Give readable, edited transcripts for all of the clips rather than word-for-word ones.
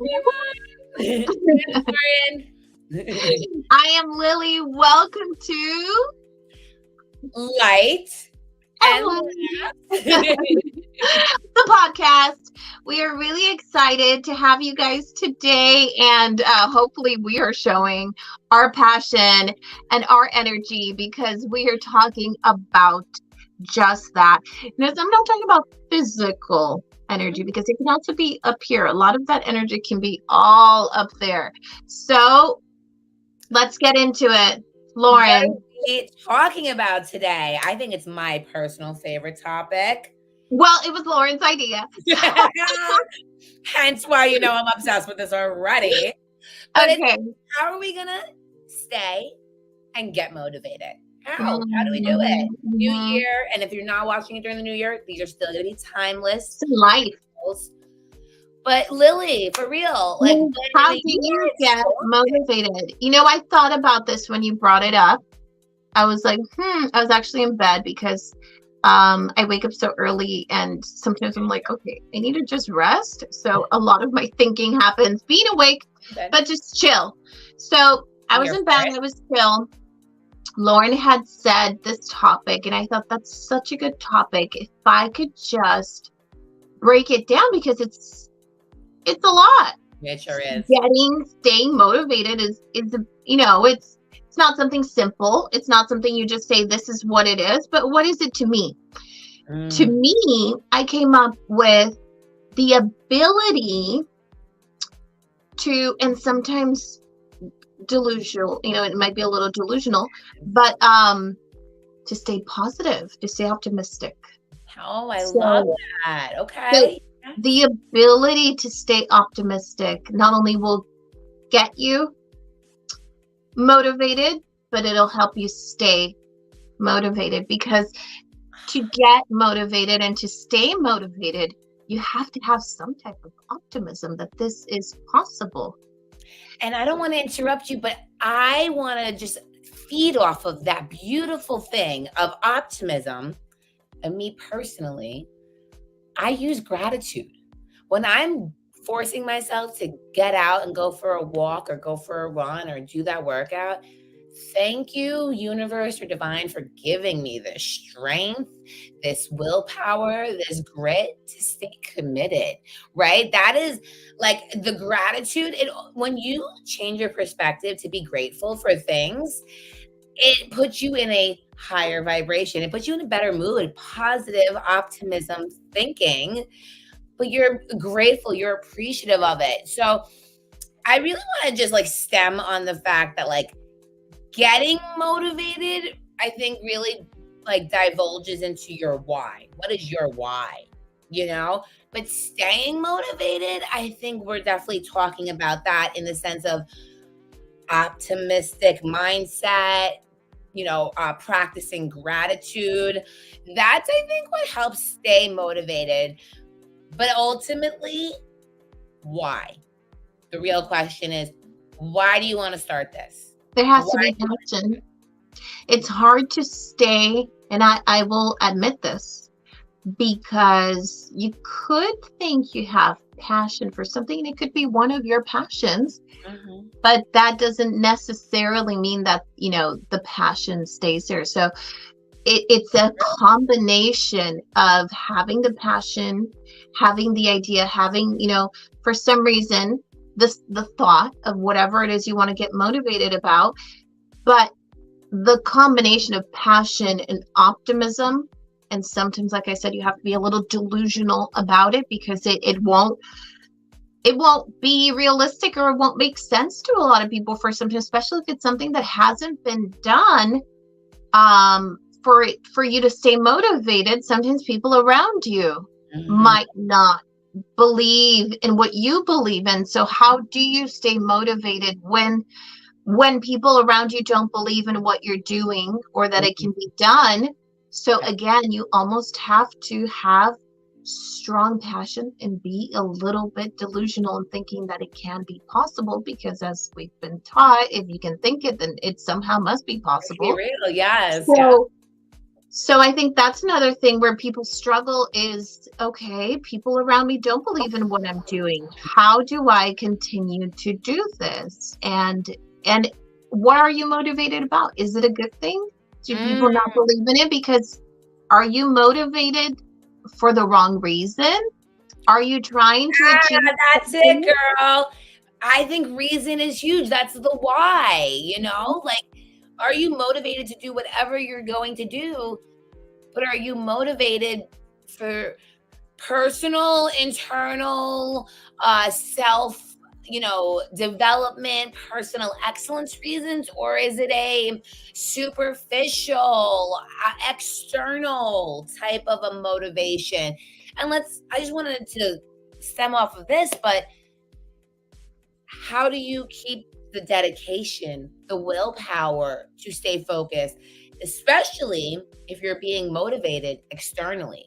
everyone. Lauren. I am Lily. Welcome to Light and the podcast. We are really excited to have you guys today, and hopefully we are showing our passion and our energy because we are talking about just that. Now, I'm not talking about physical energy because it can also be up here. A lot of that energy can be all up there. So let's get into it. Lauren. What are we talking about today? I think it's my personal favorite topic. Well, it was Lauren's idea. Hence why I'm obsessed with this already. But okay. How are we going to stay and get motivated? How do we do it? New year. And if you're not watching it during the new year, these are still going to be timeless. It's life. But Lily, for real, how do you get motivated? I thought about this when you brought it up. I was like, I was actually in bed because I wake up so early and sometimes I'm like, okay, I need to just rest. So a lot of my thinking happens being awake, but just chill. So I was in bed, I was chill. Lauren had said this topic and I thought that's such a good topic. If I could just break it down because it's a lot. It sure is. Staying motivated is it's not something simple. It's not something you just say, this is what it is, but what is it to me? To me, I came up with the ability to, and sometimes delusional, it might be a little delusional, but to stay positive, to stay optimistic. Oh, I love that. Okay. So, the ability to stay optimistic not only will get you motivated, but it'll help you stay motivated, because to get motivated and to stay motivated, you have to have some type of optimism that this is possible. And I don't want to interrupt you, but I want to just feed off of that beautiful thing of optimism. And me personally, I use gratitude. When I'm forcing myself to get out and go for a walk or go for a run or do that workout, thank you, universe or divine, for giving me this strength, this willpower, this grit to stay committed, right? That is like the gratitude. When you change your perspective to be grateful for things, it puts you in a higher vibration. It puts you in a better mood, positive optimism thinking, but you're grateful, you're appreciative of it. So I really want to just stem on the fact that getting motivated, I think really divulges into your why. What is your why? But staying motivated, I think we're definitely talking about that in the sense of optimistic mindset, practicing gratitude. That's, I think, what helps stay motivated. But ultimately, why? The real question is, why do you want to start this? There has to be passion. It's hard to stay, and I will admit this, because you could think you have passion for something, and it could be one of your passions, but that doesn't necessarily mean that, the passion stays there. So it's a combination of having the passion, having the idea, having, for some reason, the thought of whatever it is you want to get motivated about, but the combination of passion and optimism. And sometimes, like I said, you have to be a little delusional about it because it won't be realistic, or it won't make sense to a lot of people for sometimes, especially if it's something that hasn't been done. For you to stay motivated, sometimes people around you might not believe in what you believe in. So how do you stay motivated when people around you don't believe in what you're doing or that it can be done? So again, you almost have to have strong passion and be a little bit delusional in thinking that it can be possible, because as we've been taught, if you can think it, then it somehow must be possible. Be real, yes. So So I think that's another thing where people struggle is, okay, people around me don't believe in what I'm doing. How do I continue to do this? And what are you motivated about? Is it a good thing? Do people Mm, not believe in it? Because are you motivated for the wrong reason? Are you trying to achieve that's it, something? girl. I think reason is huge. That's the why, you know? Like, are you motivated to do whatever you're going to do? But are you motivated for personal, internal, self, development, personal excellence reasons, or is it a superficial, external type of a motivation? And I just wanted to stem off of this, but how do you keep the dedication, the willpower to stay focused, especially if you're being motivated externally?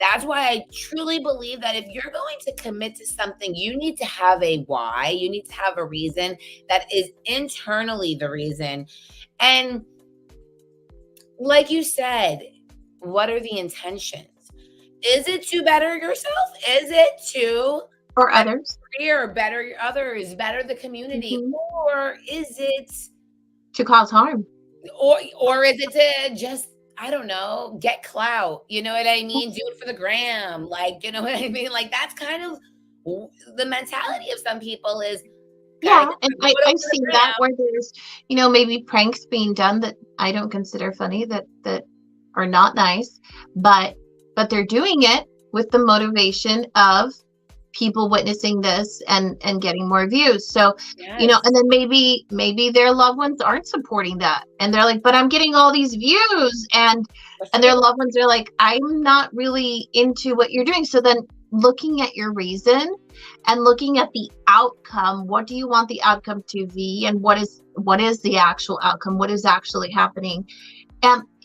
That's why I truly believe that if you're going to commit to something, you need to have a why, you need to have a reason that is internally the reason. And like you said, what are the intentions? Is it to better yourself? Is it to Or better others? your career, better others, better the community? Mhm. Or is it To cause harm. or is it to just, I don't know, get clout? You know what I mean? Do it for the gram. Like, you know what I mean? Like that's kind of the mentality of some people is gotta Yeah, get and my photo I've for the seen that gram. where there's, maybe pranks being done that I don't consider funny, that are not nice, but they're doing it with the motivation of people witnessing this and getting more views. So, and Yes. then maybe their loved ones aren't supporting that, and they're like, but I'm getting all these views, That's and their true. loved ones are like, I'm not really into what you're doing. So then looking at your reason and looking at the outcome, what do you want the outcome to be, and what is the actual outcome, what is actually happening,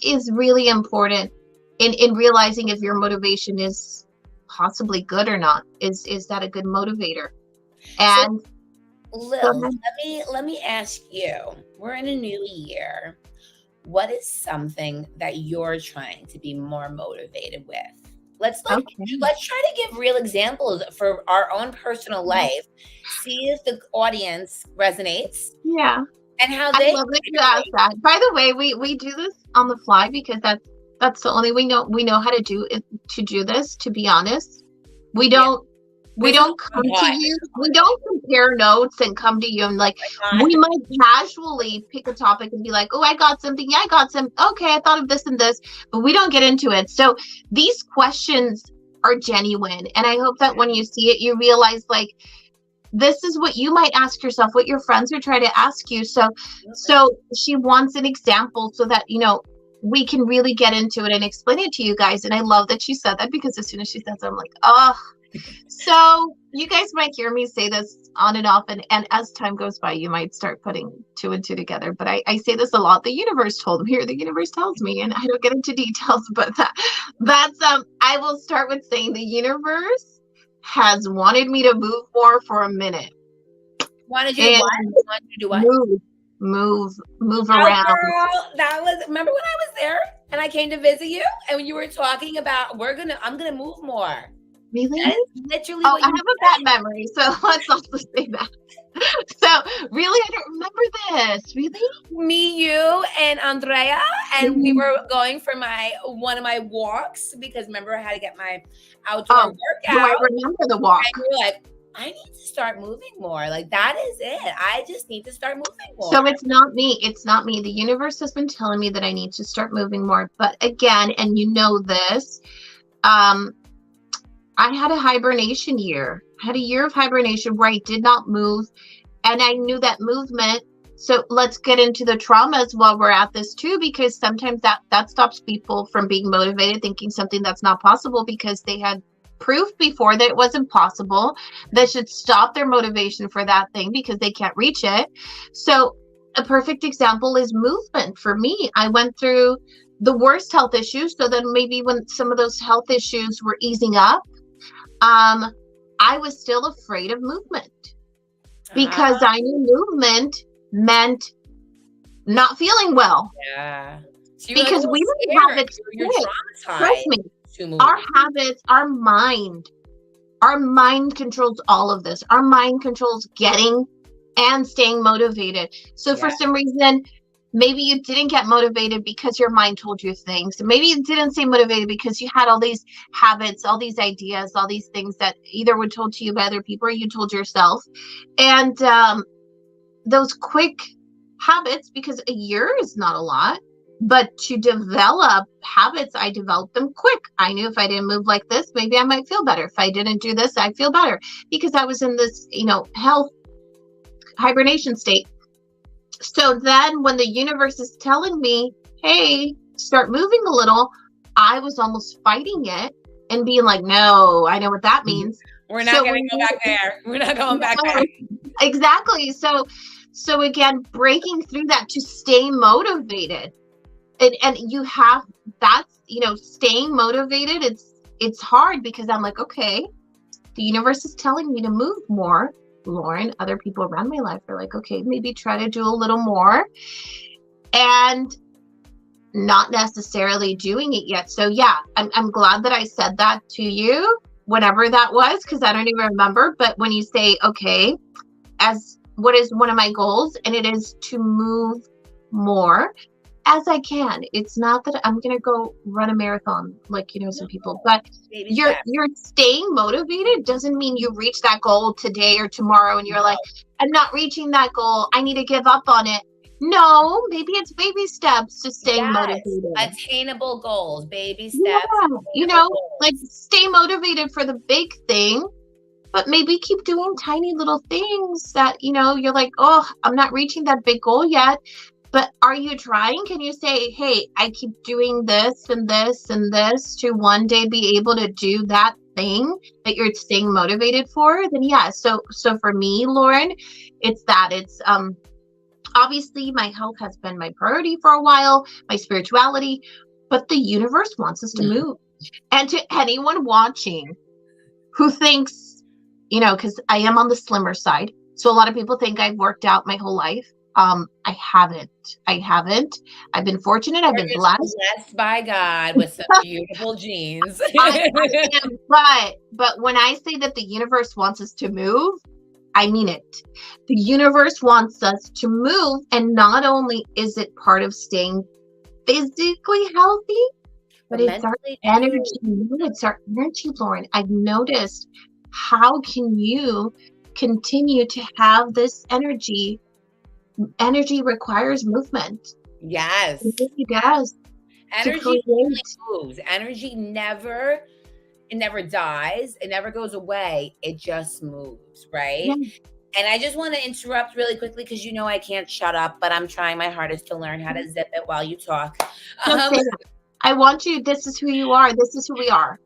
is really important in realizing if your motivation is possibly good or not. Is that a good motivator? So And go Lil, ahead. let me ask you. We're in a new year. What is something that you're trying to be more motivated with? Okay. Let's try to give real examples for our own personal life. See if the audience resonates Yeah, and how I they love that you asked that. By the way, we do this on the fly because that's the only we know how to do this, to be honest. We yeah, don't we this is don't on come to pod. you. We don't compare notes and come to you and like Not we might casually pick a topic and be like, "Oh, I got something. Yeah, I got some. Okay, I thought of this and this," but we don't get into it. So these questions are genuine, and I hope that when you see it, you realize like this is what you might ask yourself, what your friends are trying to ask you. So she wants an example so that we can really get into it and explain it to you guys. And I love that she said that, because as soon as she says it, I'm like, oh. So you guys might hear me say this on and off, and as time goes by, you might start putting two and two together. But I say this a lot. The universe told me, or the universe tells me, and I don't get into details, but that's I will start with saying the universe has wanted me to move more for a minute, wanted you to what? and Wanted you to do what? move Oh, around. girl, that was. Remember when I was there and I came to visit you, and when you were talking about I'm gonna move more. Really? That is literally Oh, what I you have a bad memory, so let's also say that. So really, I don't remember this. Really? me, you, and Andrea, and we Mhm. were going for one of my walks because remember I had to get my outdoor Oh, do I workout, remember the and walk? you were like, I need to start moving more. Like that is it. I just need to start moving more. So it's not me. It's not me. The universe has been telling me that I need to start moving more. But again, and this, um, I had a hibernation year. I had a year of hibernation where I did not move, and I knew that movement. So let's get into the traumas while we're at this too, because sometimes that stops people from being motivated, thinking something that's not possible because they had proof before that it wasn't possible. That should stop their motivation for that thing because they can't reach it. So a perfect example is movement. For me, I went through the worst health issues. So then maybe when some of those health issues were easing up, um, I was still afraid of movement because Ah, I knew movement meant not feeling well. yeah. So you were like a because little we didn't have scared. it You're quick. Trust traumatized me, to our move. habits, our mind controls all of this. Our mind controls getting and staying motivated. So for Yeah. some reason, maybe you didn't get motivated because your mind told you things. Maybe you didn't stay motivated because you had all these habits, all these ideas, all these things that either were told to you by other people or you told yourself. And those quick habits, because a year is not a lot, but to develop habits, I developed them quick. I knew if I didn't move like this, maybe I might feel better. If I didn't do this, I'd feel better, because I was in this, health hibernation state. So then when the universe is telling me, hey, start moving a little, I was almost fighting it and being like, no, I know what that means. We're not So going to go back there. We're not going back no, there. exactly. So again, breaking through that to stay motivated. And you have, that's, staying motivated. It's hard because I'm like, okay, the universe is telling me to move more, Lauren. Other people around my life are like, okay, maybe try to do a little more, and not necessarily doing it yet. So yeah, I'm glad that I said that to you, whenever that was, because I don't even remember. But when you say, okay, as what is one of my goals, and it is to move more as I can. It's not that I'm gonna go run a marathon like some people, but Baby you're steps. staying motivated doesn't mean you reach that goal today or tomorrow and you're like, I'm not reaching that goal, I need to give up on it. No, maybe it's baby steps to staying Yes. motivated. Attainable goals, baby steps. Yeah, Attainable goals. like stay motivated for the big thing, but maybe keep doing tiny little things that you're like, oh, I'm not reaching that big goal yet. But are you trying? Can you say, hey, I keep doing this and this and this to one day be able to do that thing that you're staying motivated for? Then yeah. So for me, Lauren, it's that. It's obviously my health has been my priority for a while, my spirituality, but the universe wants us to move. And to anyone watching who thinks, because I am on the slimmer side. So a lot of people think I've worked out my whole life. I haven't. I've been fortunate. I've You're been just blessed. blessed by God with some beautiful genes. I am, but when I say that the universe wants us to move, I mean it. The universe wants us to move, and not only is it part of staying physically healthy, but it's our Mentally energy. too. It's our energy, Lauren. I've noticed, how can you continue to have this energy? Energy requires movement. Yes. It really does. To Energy create. only moves. Energy never dies. It never goes away. It just moves, right? Yeah. And I just want to interrupt really quickly because I can't shut up, but I'm trying my hardest to learn how to zip it while you talk. Don't say that. I want you. This is who you are. This is who we are.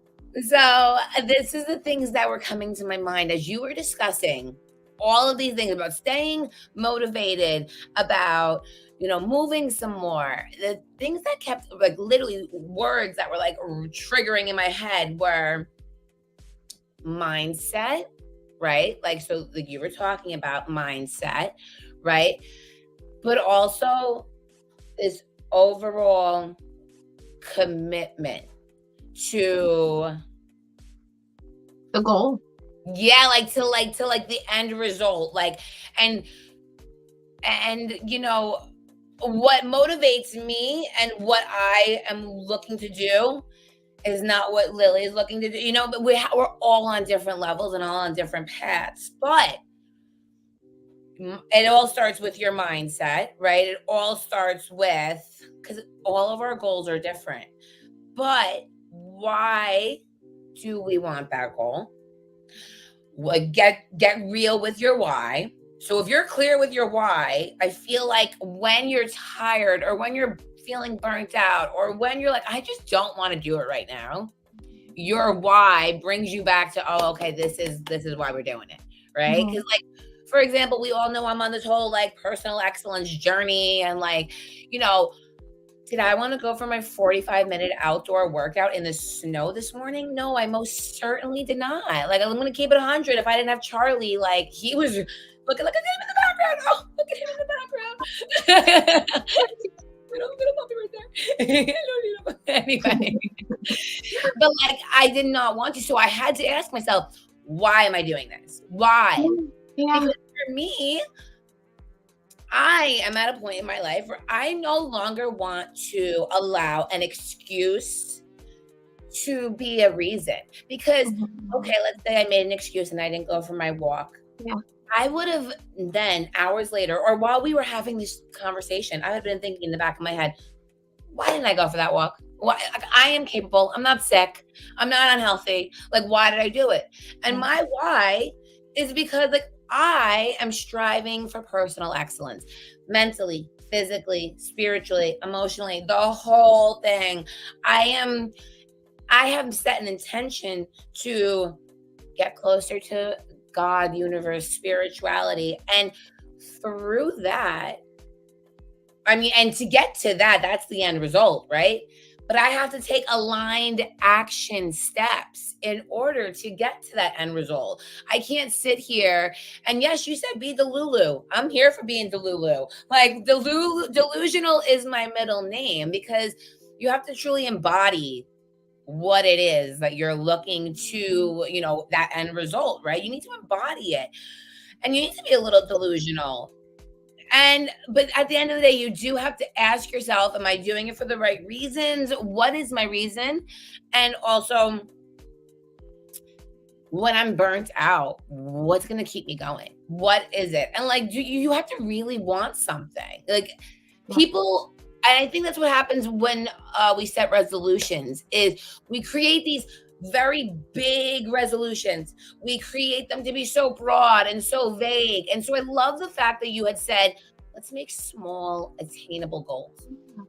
So this is the things that were coming to my mind as you were discussing all of these things about staying motivated, about moving some more. The things that kept, like, literally words that were like triggering in my head were mindset, right? Like, so like you were talking about mindset, right? But also this overall commitment to The goal. yeah, like the end result, like, and what motivates me and what I am looking to do is not what Lily is looking to do, but we're all on different levels and all on different paths, but it all starts with your mindset, right? It all starts with, because all of our goals are different, but why do we want that goal? Like, get real with your why. So if you're clear with your why, I feel like when you're tired or when you're feeling burnt out or when you're like, I just don't want to do it right now, your why brings you back to, oh, okay, this is why we're doing it, right? Because like, for example, we all know I'm on this whole like personal excellence journey, and like, did I want to go for my 45-minute outdoor workout in the snow this morning? No, I most certainly did not. Like, I'm going to keep it 100. If I didn't have Charlie, like, he was look at him in the background. Oh, look at him in the background. little puppy right there. Anyway, but like I did not want to, so I had to ask myself, why am I doing this? Why? Yeah. Because for me, I am at a point in my life where I no longer want to allow an excuse to be a reason. Because, okay, let's say I made an excuse and I didn't go for my walk. Yeah. I would have then, hours later, or while we were having this conversation, I would have been thinking in the back of my head, why didn't I go for that walk? Why? Like, I am capable. I'm not sick. I'm not unhealthy. Like, why did I do it? And my why is because, like, I am striving for personal excellence, mentally, physically, spiritually, emotionally, the whole thing. I have set an intention to get closer to God, universe, spirituality. And through that, I mean, and to get to that, that's the end result, right? But I have to take aligned action steps in order to get to that end result. I can't sit here and yes, you said be Delulu. I'm here for being Delulu. Like delusional is my middle name because you have to truly embody what it is that you're looking to, that end result, right? You need to embody it. And you need to be a little delusional. But at the end of the day, you do have to ask yourself, am I doing it for the right reasons? What is my reason? And also, when I'm burnt out, what's going to keep me going? What is it? And like, you have to really want something. Like people, and I think that's what happens when we set resolutions is we create these very big resolutions. We create them to be so broad and so vague. And so I love the fact that you had said, let's make small, attainable goals.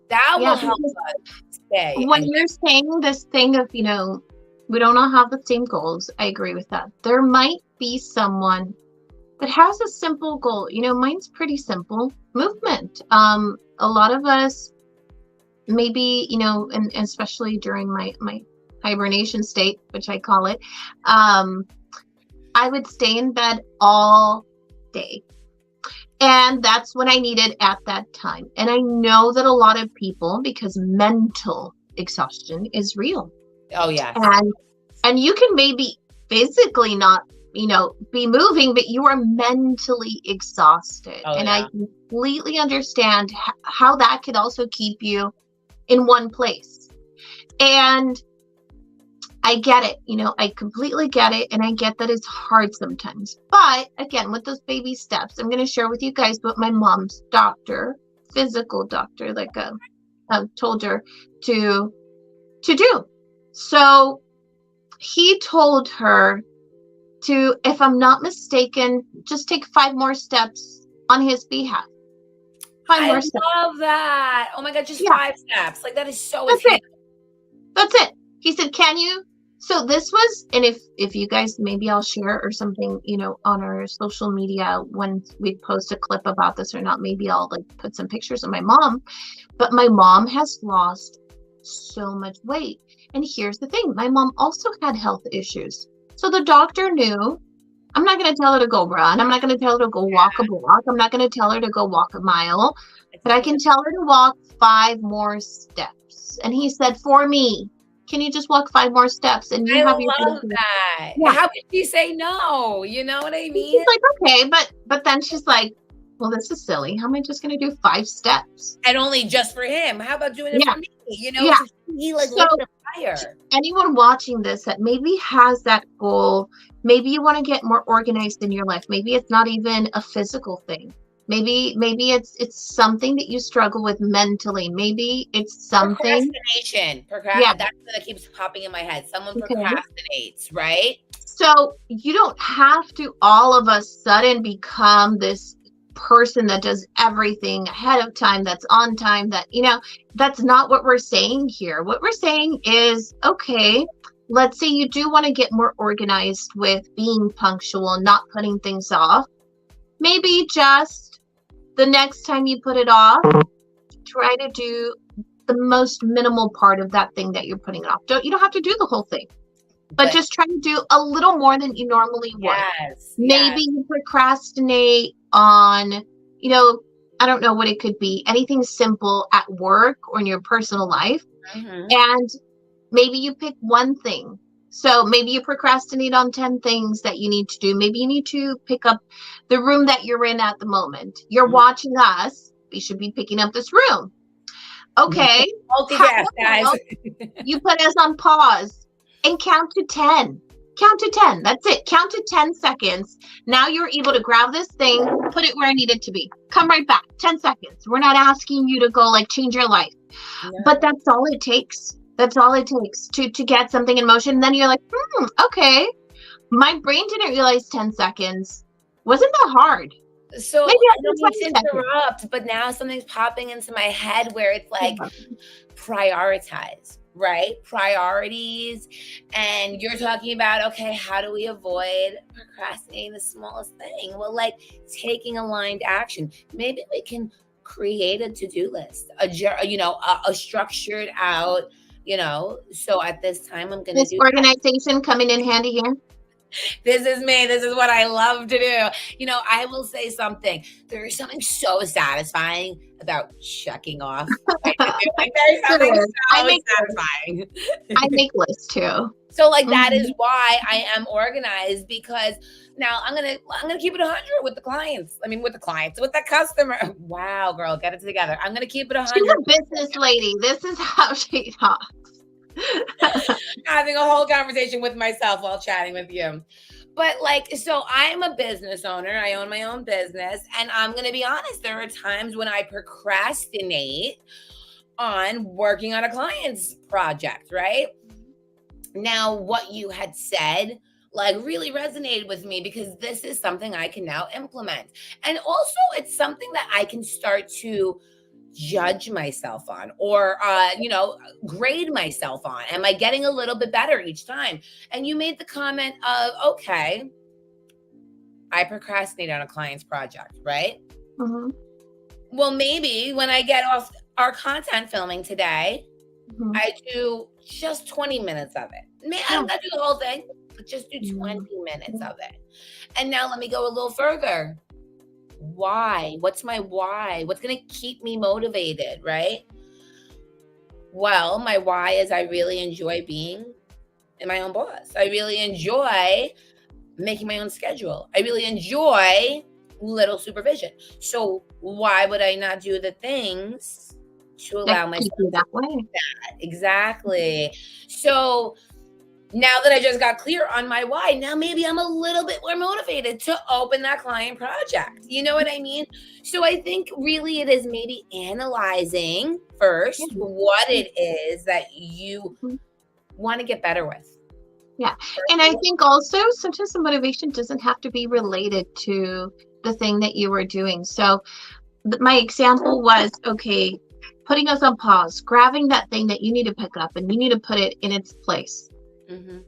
That will help us stay. When you're saying this thing of, we don't all have the same goals, I agree with that. There might be someone that has a simple goal. Mine's pretty simple. Movement. A lot of us, maybe, and especially during my hibernation state, which I call it, I would stay in bed all day. And that's what I needed at that time. And I know that a lot of people, because mental exhaustion is real. Oh, yeah. And you can maybe physically not, be moving, but you are mentally exhausted. Oh, and I completely understand how that could also keep you in one place. And I get it, I completely get it. And I get that it's hard sometimes. But again, with those baby steps, I'm going to share with you guys what my mom's doctor, physical doctor, like told her to do. So he told her to, if I'm not mistaken, just take 5 more steps on his behalf. 5 more steps. I love that. Oh my God, just 5 steps. Like that is so That's it. He said, can you? So this was, and if you guys, maybe I'll share or something, on our social media when we post a clip about this or not, maybe I'll like put some pictures of my mom. But my mom has lost so much weight. And here's the thing. My mom also had health issues. So the doctor knew, I'm not going to tell her to go run. I'm not going to tell her to go walk a block. I'm not going to tell her to go walk a mile. But I can tell her to walk 5 more steps. And he said, for me, can you just walk 5 more steps? And I love that. Yeah. How could she say no? You know what I mean? She's like, okay, but then she's like, well, this is silly. How am I just going to do 5 steps? And only just for him. How about doing it for me? He like so, fire. Anyone watching this that maybe has that goal, maybe you want to get more organized in your life. Maybe it's not even a physical thing. Maybe it's something that you struggle with mentally. Maybe it's something. Procrastination. That's what keeps popping in my head. Someone procrastinates, right? So you don't have to all of a sudden become this person that does everything ahead of time, that's on time, that's not what we're saying here. What we're saying is, okay, let's say you do want to get more organized with being punctual, not putting things off. Maybe just the next time you put it off, try to do the most minimal part of that thing that you're putting off. You don't have to do the whole thing, but just try to do a little more than you normally would. Maybe you procrastinate on, I don't know what it could be, anything simple at work or in your personal life. Mhm. And maybe you pick one thing. So maybe you procrastinate on 10 things that you need to do. Maybe you need to pick up the room that you're in at the moment. You're Mhm. watching us. We should be picking up this room. Okay. How Multitask, guys. about you put us on pause and count to 10? Count to 10. That's it. Count to 10 seconds. Now you're able to grab this thing, put it where I need it to be. Come right back. 10 seconds. We're not asking you to go like change your life. But No. that's all it takes. That's all it takes to get something in motion. And then you're like, okay. My brain didn't realize 10 seconds. Wasn't that hard? So Maybe I I'll don't do mean 20 to seconds. interrupt, but now something's popping into my head where it's like prioritize, right? Priorities. And you're talking about, okay, how do we avoid procrastinating the smallest thing? Well, like taking aligned action. Maybe we can create a to-do list, a structured out, so at this time I'm going to This do organization coming in handy here. this is me. This is what I love to do. I will say something. There is something so satisfying about checking off. Like there's something There is. I so make satisfying. I make lists too. So like that Mhm. is why I am organized, because now I'm gonna keep it 100 with the clients. I mean with the customer. Wow, girl, get it together. I'm gonna keep it She's 100. a business lady. This is how she talks. Having a whole conversation with myself while chatting with you. But like, so I'm a business owner. I own my own business. And I'm going to be honest, there are times when I procrastinate on working on a client's project, right? Now, what you had said, like, really resonated with me because this is something I can now implement. And also, it's something that I can start to judge myself on, or grade myself on. Am I getting a little bit better each time? And you made the comment of, okay, I procrastinate on a client's project, right? Mhm. Well, maybe when I get off our content filming today, Mhm. I do just 20 minutes of it. Maybe I Yeah. don't got to do the whole thing, but just do 20 minutes of it. And now let me go a little further. Why? What's my why? What's going to keep me motivated, right? Well, my why is I really enjoy being my own boss. I really enjoy making my own schedule. I really enjoy little supervision. So why would I not do the things to That allow keep myself you to that way. do that? Exactly. So now that I just got clear on my why, now maybe I'm a little bit more motivated to open that client project. You know what I mean? So I think really it is maybe analyzing first what it is that you Mhm. want to get better with. Yeah. And I think also sometimes the motivation doesn't have to be related to the thing that you were doing. So my example was, okay, putting us on pause, grabbing that thing that you need to pick up and you need to put it in its place. Mm-hmm.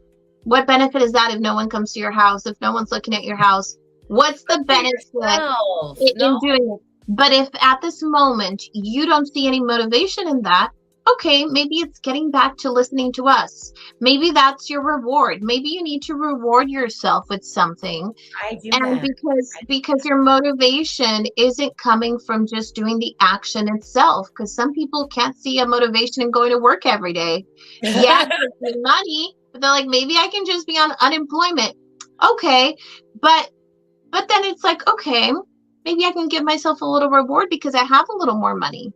What benefit is that if no one comes to your house, if no one's looking at your house? What's the benefit Yourself. in No, doing it? But if at this moment you don't see any motivation in that, okay, maybe it's getting back to listening to us. Maybe that's your reward. Maybe you need to reward yourself with something. I do And that. because your motivation isn't coming from just doing the action itself, because some people can't see a motivation in going to work every day. Yeah, it gives me money, but they're like, maybe I can just be on unemployment. Okay, but then it's like, okay, maybe I can give myself a little reward because I have a little more money.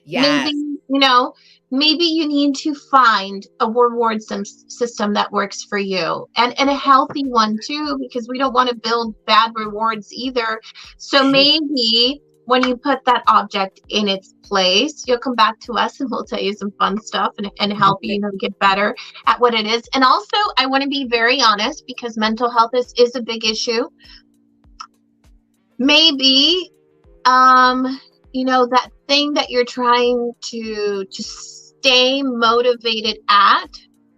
Maybe, Yes. maybe you need to find a reward system that works for you, and a healthy one too, because we don't want to build bad rewards either. So maybe when you put that object in its place, you'll come back to us and we'll tell you some fun stuff and help you, get better at what it is. And also, I want to be very honest because mental health is a big issue. Maybe that thing that you're trying to stay motivated at,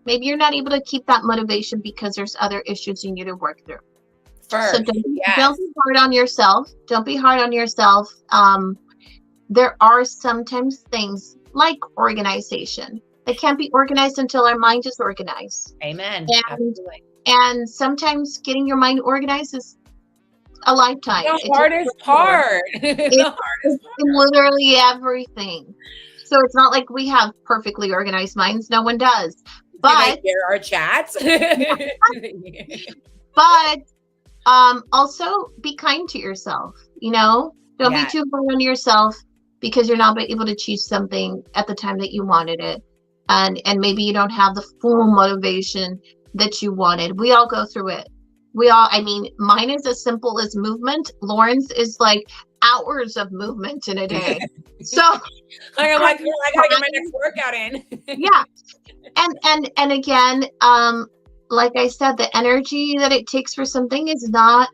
maybe you're not able to keep that motivation because there's other issues you need to work through. So First, don't yes. be hard on yourself. Don't be hard on yourself. There are sometimes things like organization that can't be organized until our mind is organized. Amen. And Absolutely. and sometimes getting your mind organized is a lifetime. The It takes hardest forever. part. It's, The hardest it's in literally everything. So it's not like we have perfectly organized minds. No one does. Do they But hear our chats? but also be kind to yourself. Don't be Yes. too hard on yourself because you're not able to achieve something at the time that you wanted it, and maybe you don't have the full motivation that you wanted. We all go through it. I mean, mine is as simple as movement. Lauren's is like hours of movement in a day. So I'm like, girl, I gotta get my trying- next workout in. yeah. And again, like I said, the energy that it takes for something is not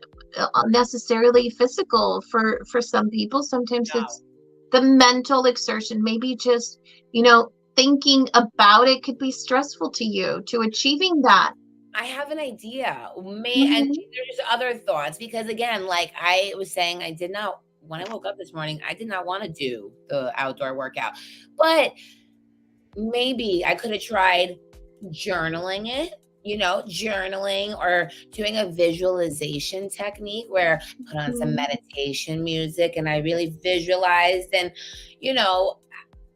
necessarily physical for some people. Sometimes No. it's the mental exertion. Maybe just thinking about it could be stressful to you to achieving that. I have an idea. And Mhm. there's other thoughts because again, like I was saying, I did not when I woke up this morning, I did not want to do the outdoor workout. But maybe I could have tried journaling it, journaling or doing a visualization technique where I put on some Mhm. meditation music and I really visualized and, you know,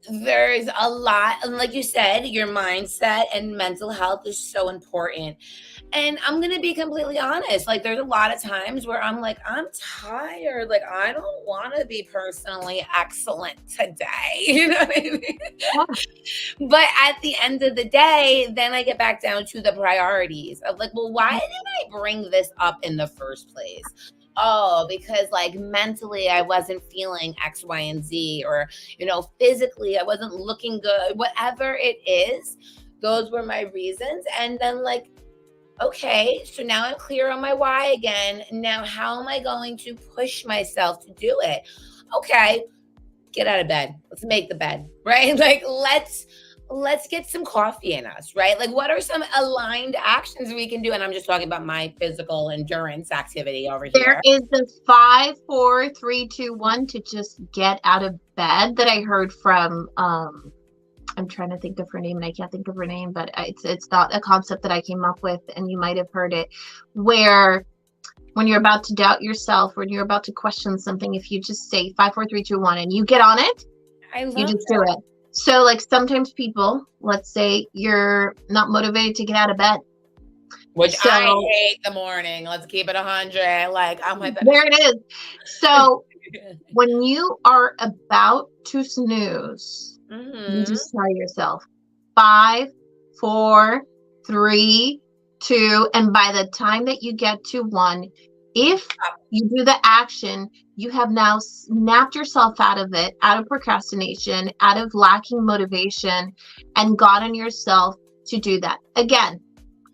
there's a lot. And like you said, your mindset and mental health is so important. And I'm going to be completely honest. Like, there's a lot of times where I'm like, I'm tired. Like, I don't want to be personally excellent today. You know what I mean? Yeah. But at the end of the day, then I get back down to the priorities of like, well, why did I bring this up in the first place? Oh, because like mentally I wasn't feeling X, Y, and Z, or, physically I wasn't looking good, whatever it is. Those were my reasons. And then, like, okay, so now I'm clear on my why again. Now, how am I going to push myself to do it? Okay, get out of bed. Let's make the bed, right? Like let's get some coffee in us, right? Like what are some aligned actions we can do? And I'm just talking about my physical endurance activity over There here. is the 5, 4, 3, 2, 1 to just get out of bed that I heard from I'm trying to think of her name and I can't think of her name, but it's not a concept that I came up with, and you might have heard it, where when you're about to doubt yourself, when you're about to question something, if you just say 5, 4, 3, 2, 1 and you get on it, I you love just do it. So like sometimes people, let's say you're not motivated to get out of bed. which So I hate the morning. Let's keep it 100. Like I'm like there it is. So when you are about to snooze, you mm-hmm. just tell yourself 5, 4, 3, 2, and by the time that you get to 1, if you do the action, you have now snapped yourself out of it, out of procrastination, out of lacking motivation, and gotten yourself to do that. Again,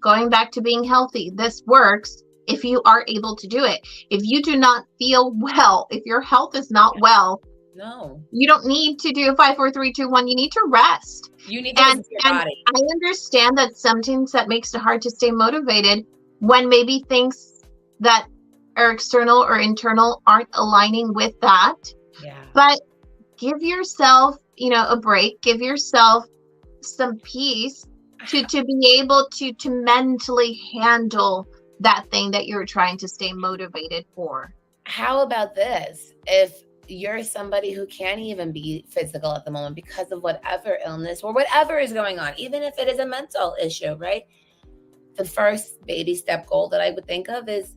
going back to being healthy, this works if you are able to do it. If you do not feel well, if your health is not well, No. you don't need to do 5, 4, 3, 2, 1. You need to rest. You need to listen to your And body. I understand that sometimes that makes it hard to stay motivated when maybe things that are external or internal aren't aligning with that. Yeah. But give yourself, a break. Give yourself some peace to be able to mentally handle that thing that you're trying to stay motivated for. How about this? If you're somebody who can't even be physical at the moment because of whatever illness or whatever is going on, even if it is a mental issue, right? The first baby step goal that I would think of is,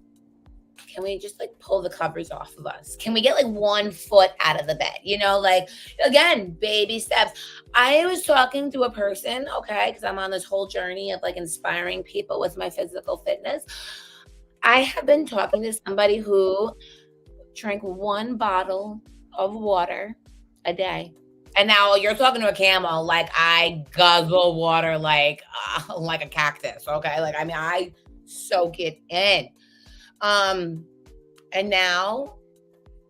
can we just like pull the covers off of us? Can we get like one foot out of the bed? Like again, baby steps. I was talking to a person, okay, because I'm on this whole journey of like inspiring people with my physical fitness. I have been talking to somebody who drank one bottle of water a day. And now you're talking to a camel, like I guzzle water like a cactus, okay? Like I mean, I soak it in. And now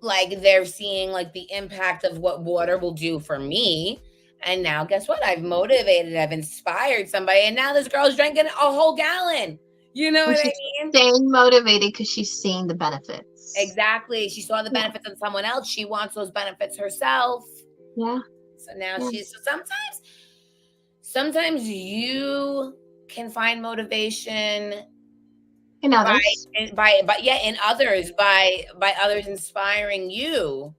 like they're seeing like the impact of what water will do for me. And now guess what? I've motivated, I've inspired somebody, and now this girl's drinking a whole gallon. You know And what I she's mean? staying motivated because she's seeing the benefits. Exactly. She saw the Yeah. benefits in someone else. She wants those benefits herself. Yeah. So now Yeah. so sometimes you can find motivation in others. in others, by others inspiring you,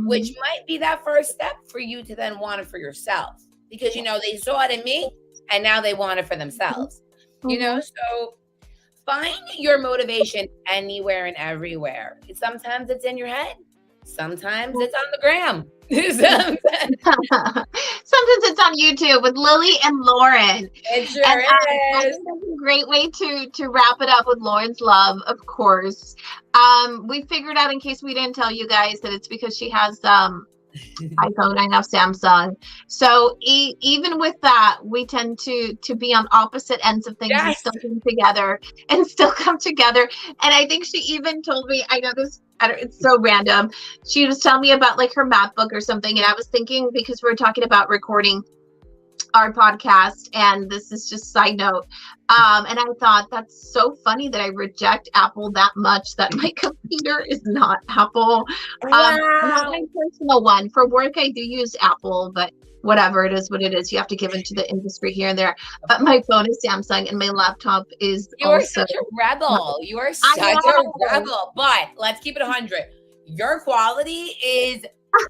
which Mhm. might be that first step for you to then want it for yourself, because they saw it in me and now they want it for themselves. Mhm. So find your motivation anywhere and everywhere. Sometimes it's in your head, sometimes it's on the gram. Sometimes it's on YouTube with Lili and Lauren. It And sure I is. think that's a great way to wrap it up with Lauren's love, of course. We figured out, in case we didn't tell you guys, that it's because she has iPhone, I have Samsung. So even with that, we tend to be on opposite ends of things and Yes. still come together And I think she even told me, I know this, it's so random. She was telling me about like her math book or something. And I was thinking, because we were talking about recording our podcast, and this is just side note, and I thought, that's so funny that I reject Apple that much, that my computer is not Apple. Not Wow. my personal one. For work I do use Apple, but whatever, it is what it is. You have to give into the industry here and there. But my phone is Samsung and my laptop is You are also, such a rebel. You are I such a know. rebel. But let's keep it 100. Your quality is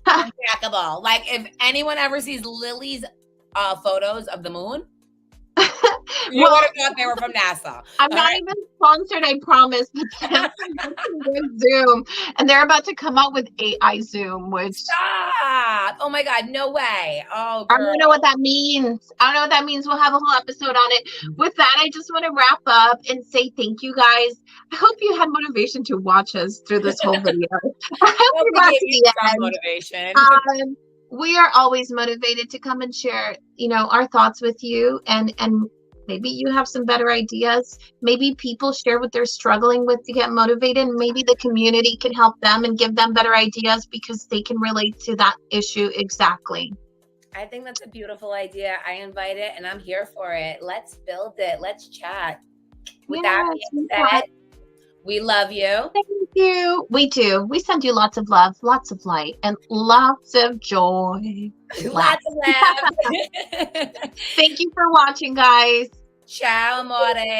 impeccable. Like, if anyone ever sees Lily's photos of the moon, you would Well, have thought they were from NASA. I'm All not right. even sponsored, I promise. But Samsung with Zoom, and they're about to come out with AI Zoom, which Stop. Oh my God. No way. Oh, I girl. don't know what that means. I don't know what that means. We'll have a whole episode on it. With that, I just want to wrap up and say thank you guys. I hope you had motivation to watch us through this whole video. I hope Hope you we got gave to you the some end. motivation. We are always motivated to come and share, our thoughts with you, and maybe you have some better ideas. Maybe people share what they're struggling with to get motivated. Maybe the community can help them and give them better ideas because they can relate to that issue exactly. I think that's a beautiful idea. I invite it and I'm here for it. Let's build it. Let's chat. With that being said, we love you. Thank you. We do. We send you lots of love, lots of light, and lots of joy. Lots of laughs. Thank you for watching, guys. Ciao, amore.